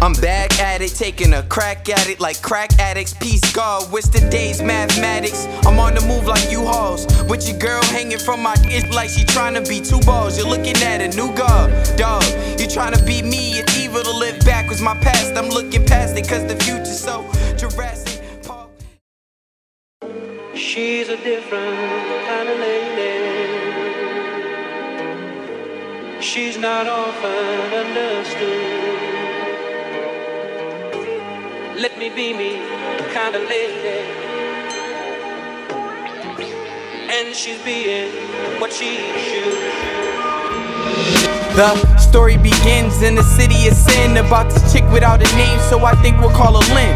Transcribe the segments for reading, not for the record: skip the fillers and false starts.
I'm back at it, taking a crack at it like crack addicts. Peace God, what's today's mathematics? I'm on the move like U-Hauls, with your girl hanging from my itch like she trying to be two balls. You're looking at a new god, dog. You trying to beat me, it's evil to live backwards. My past, I'm looking past it cause the future's so Jurassic Park. She's a different kind of lady. She's not often understood. Let me be me, kind of lady. And she's being what she should. The story begins in the city of sin, about this chick without a name, so I think we'll call her Lynn.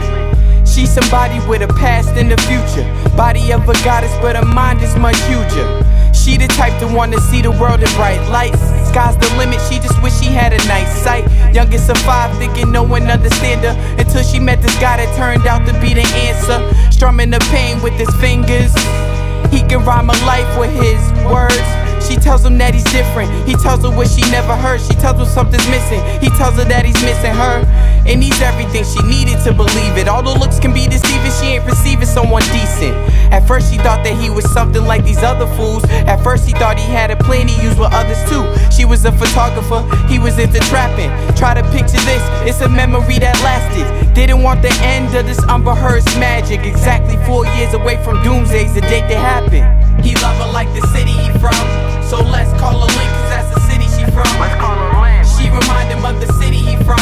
She's somebody with a past and a future, body of a goddess but her mind is much huger. She the type to wanna see the world in bright lights. Sky's the limit, she just wish she had a nice sight. Youngest of 5, thinking no one understand her, until she met this guy that turned out to be the answer. Strumming the pain with his fingers, he can rhyme a life with his words. She tells him that he's different, he tells her what she never heard. She tells him something's missing, he tells her that he's missing her. And he's everything she needed to believe it. Although looks can be deceiving, she ain't perceiving someone decent. At first she thought that he was something like these other fools. At first he thought he had a plan he used with others too. She was a photographer, he was into trapping. Try to picture this, it's a memory that lasted. Didn't want the end of this unrehearsed magic. Exactly 4 years away from doomsday's the date that happened. He love her like the city he from, so let's call her Lynn, cause that's the city she from. Let's call her Lynn. She remind him of the city he from.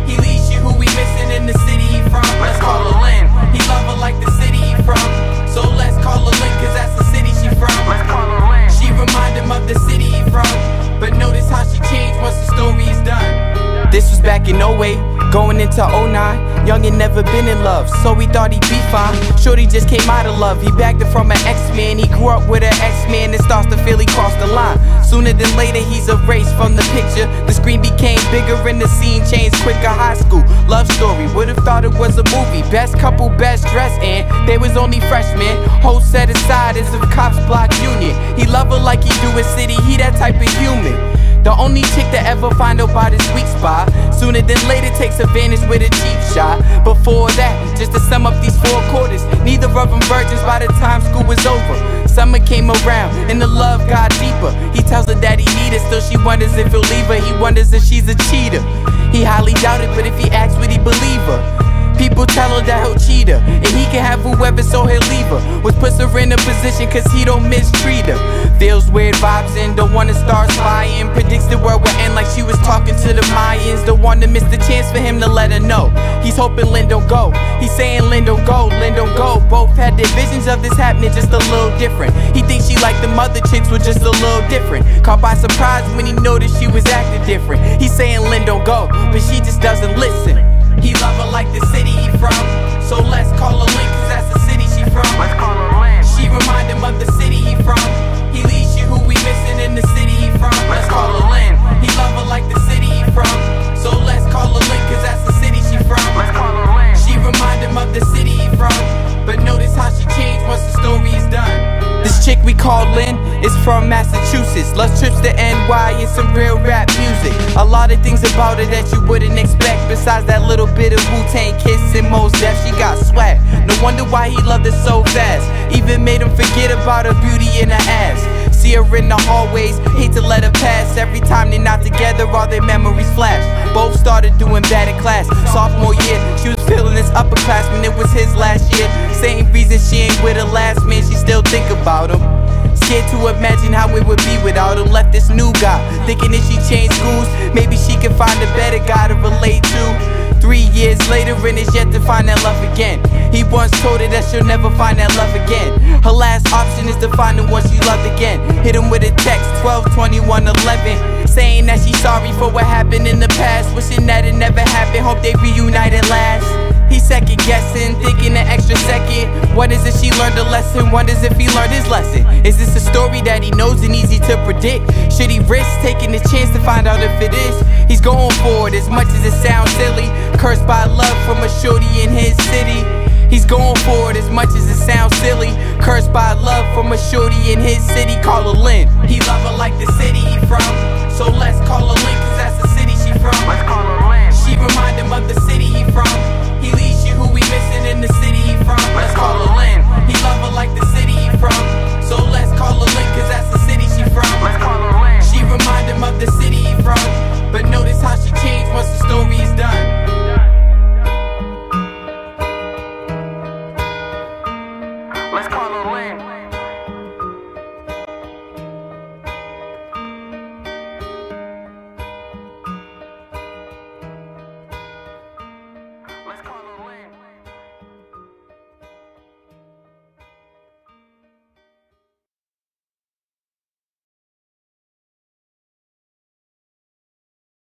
He leads you who we missing in the city he from. Let's call her Lynn. He love her like the city he from, so let's call her Lynn, cause that's the city she from. Let's call her Lynn. She remind him of the city he from, but notice how she changed once the story is done. This was back in 08, going into 09. Young and never been in love, so he thought he'd be fine. Shorty just came out of love, he bagged her from an ex-man. He grew up with an ex-man and starts to feel he crossed the line. Sooner than later he's erased from the picture. The screen became bigger and the scene changed quicker. High school, love story, would've thought it was a movie. Best couple, best dressed, and they was only freshmen. Whole set aside as if cops block union. He love her like he do his city, he that type of human. The only chick to ever find out about his weak spot. Sooner than later takes advantage with a cheap shot. Before that, just to sum up these 4 quarters, neither of them virgins by the time school was over. Summer came around and the love got deeper. He tells her that he need her, still she wonders if he'll leave her. He wonders if she's a cheater. He highly doubt it, but if he asks would he believe her? People tell her that he'll cheat her, and he can have whoever so he'll leave her. Which puts her in a position cause he don't mistreat her. Feels weird vibes and don't wanna start spying. Predicts the world will end like she was talking to the Mayans. Don't wanna miss the chance for him to let her know. He's hoping Lynn don't go, he's saying Lynn don't go, Lynn don't go. Both had their visions of this happening just a little different. He thinks she like the mother chicks were just a little different. Caught by surprise when he noticed she was acting different. He's saying Lynn don't go, but she just doesn't listen. He love her like the city he from, so let's call her Lynn, cause that's the city she from. Let's call her Lynn. She remind him of the city he from. He leads you who we missing in the city he from. Let's call her Lynn. He love her like the city he from, so let's call her Lynn, cause that's the city she from. Let's call her Lynn. She remind him of the city he from, but notice how she changed once the story is done. This chick we call Lynn is from Massachusetts. Loves trips to NY and some real rap music. A lot of things about her that you wouldn't expect. Besides that little bit of Wu-Tang kiss and most def, she got swag. No wonder why he loved her so fast. Even made him forget about her beauty and her ass. See her in the hallways, hate to let her pass. Every time they're not together, all their memories flash. Both started doing bad in class. Sophomore year, she was feeling this upperclassman, it was his last year. Same reason she ain't with her last man, she still think about him. Scared to imagine how it would be without him. Left this new guy, thinking if she changed schools, maybe she could find a better guy to relate to. 3 years later and is yet to find that love again. He once told her that she'll never find that love again. Her last option is to find the one she loved again. Hit him with a text, 12/21/11, saying that she's sorry for what happened in the past, wishing that it never happened, hope they reunite at last. He's second guessing, thinking an extra second. Wonders if she learned a lesson, wonders if he learned his lesson. Is this a story that he knows and easy to predict? Should he risk taking the chance to find out if it is? He's going for it as much as it sounds silly. Cursed by love from a shorty in his city. He's going for it as much as it sounds silly. Cursed by love from a shorty in his city. Call her Lynn. He love her like the city he from, so let's call her Lynn, cause that's the city she from.